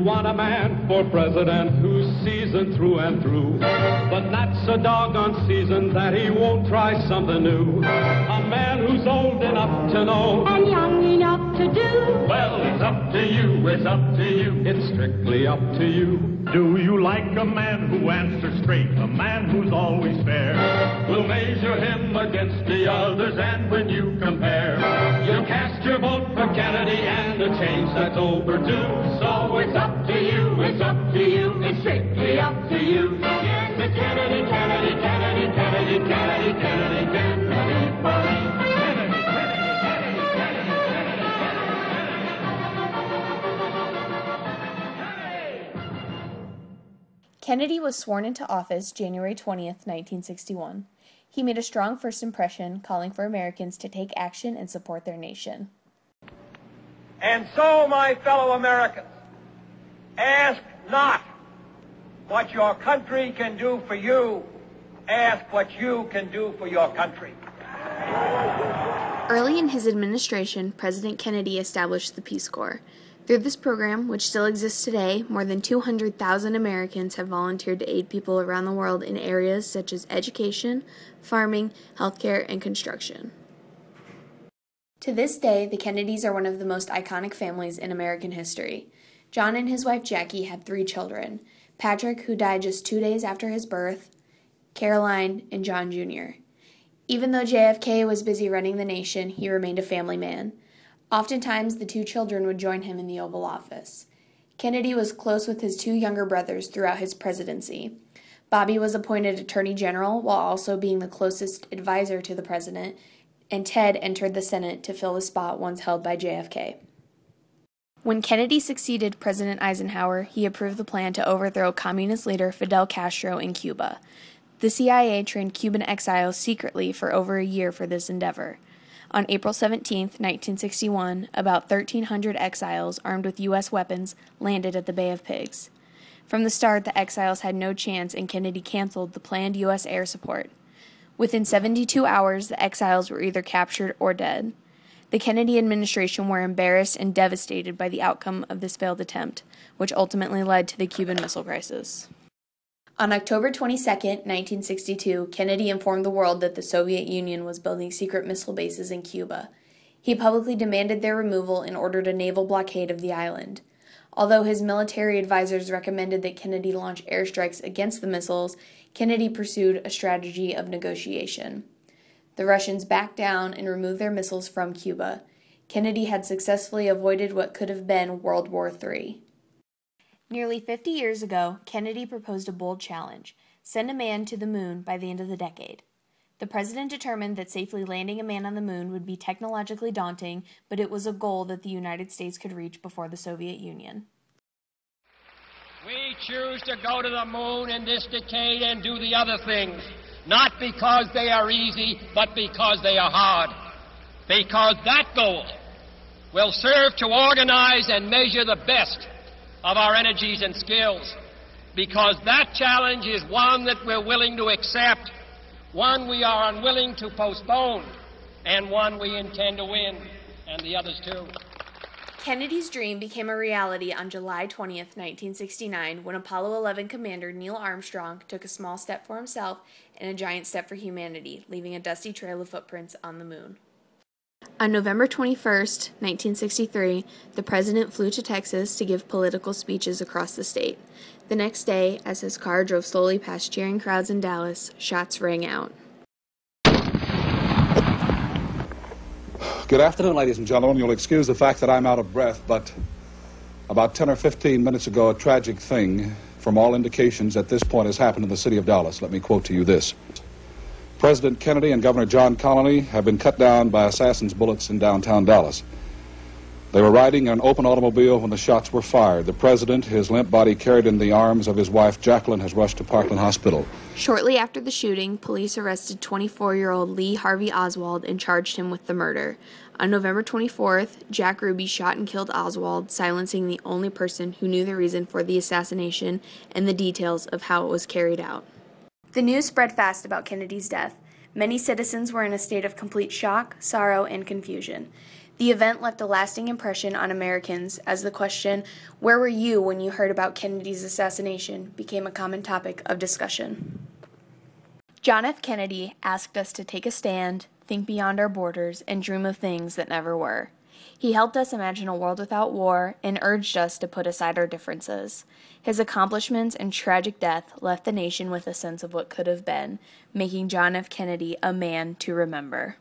want a man for president who's seasoned through and through, but not so doggone seasoned that he won't try something new. A man who's old enough to know and young enough to do. Well, it's up to you, it's up to you, it's strictly up to you. Do you like a man who answers straight, a man who's always fair? We'll measure him against the others, and when you compare, you'll cast your vote for Kennedy and a change that's overdue. So it's up to you, it's up to you, it's strictly up to you. Yes, it's Kennedy, Kennedy, Kennedy, Kennedy, Kennedy, Kennedy, Kennedy, for me. Kennedy was sworn into office January 20th, 1961. He made a strong first impression, calling for Americans to take action and support their nation. And so, my fellow Americans, ask not what your country can do for you, ask what you can do for your country. Early in his administration, President Kennedy established the Peace Corps. Through this program, which still exists today, more than 200,000 Americans have volunteered to aid people around the world in areas such as education, farming, healthcare, and construction. To this day, the Kennedys are one of the most iconic families in American history. John and his wife Jackie had 3 children: Patrick, who died just 2 days after his birth, Caroline, and John Jr. Even though JFK was busy running the nation, he remained a family man. Oftentimes, the 2 children would join him in the Oval Office. Kennedy was close with his 2 younger brothers throughout his presidency. Bobby was appointed Attorney General while also being the closest advisor to the president, and Ted entered the Senate to fill the spot once held by JFK. When Kennedy succeeded President Eisenhower, he approved the plan to overthrow communist leader Fidel Castro in Cuba. The CIA trained Cuban exiles secretly for over a year for this endeavor. On April 17, 1961, about 1,300 exiles armed with U.S. weapons landed at the Bay of Pigs. From the start, the exiles had no chance, and Kennedy canceled the planned U.S. air support. Within 72 hours, the exiles were either captured or dead. The Kennedy administration were embarrassed and devastated by the outcome of this failed attempt, which ultimately led to the Cuban Missile Crisis. On October 22, 1962, Kennedy informed the world that the Soviet Union was building secret missile bases in Cuba. He publicly demanded their removal and ordered a naval blockade of the island. Although his military advisors recommended that Kennedy launch airstrikes against the missiles, Kennedy pursued a strategy of negotiation. The Russians backed down and removed their missiles from Cuba. Kennedy had successfully avoided what could have been World War III. Nearly 50 years ago, Kennedy proposed a bold challenge: send a man to the moon by the end of the decade. The president determined that safely landing a man on the moon would be technologically daunting, but it was a goal that the United States could reach before the Soviet Union. We choose to go to the moon in this decade and do the other things, not because they are easy, but because they are hard. Because that goal will serve to organize and measure the best of our energies and skills. Because that challenge is one that we're willing to accept, one we are unwilling to postpone, and one we intend to win, and the others too. Kennedy's dream became a reality on July 20th, 1969, when Apollo 11 commander Neil Armstrong took a small step for himself and a giant step for humanity, leaving a dusty trail of footprints on the moon. On November 21st, 1963, the president flew to Texas to give political speeches across the state. The next day, as his car drove slowly past cheering crowds in Dallas, shots rang out. Good afternoon, ladies and gentlemen. You'll excuse the fact that I'm out of breath, but about 10 or 15 minutes ago, a tragic thing, from all indications at this point, has happened in the city of Dallas. Let me quote to you this. President Kennedy and Governor John Connally have been cut down by assassin's bullets in downtown Dallas. They were riding in an open automobile when the shots were fired. The president, his limp body carried in the arms of his wife Jacqueline, has rushed to Parkland Hospital. Shortly after the shooting, police arrested 24-year-old Lee Harvey Oswald and charged him with the murder. On November 24th, Jack Ruby shot and killed Oswald, silencing the only person who knew the reason for the assassination and the details of how it was carried out. The news spread fast about Kennedy's death. Many citizens were in a state of complete shock, sorrow, and confusion. The event left a lasting impression on Americans as the question, "Where were you when you heard about Kennedy's assassination?" became a common topic of discussion. John F. Kennedy asked us to take a stand, think beyond our borders, and dream of things that never were. He helped us imagine a world without war and urged us to put aside our differences. His accomplishments and tragic death left the nation with a sense of what could have been, making John F. Kennedy a man to remember.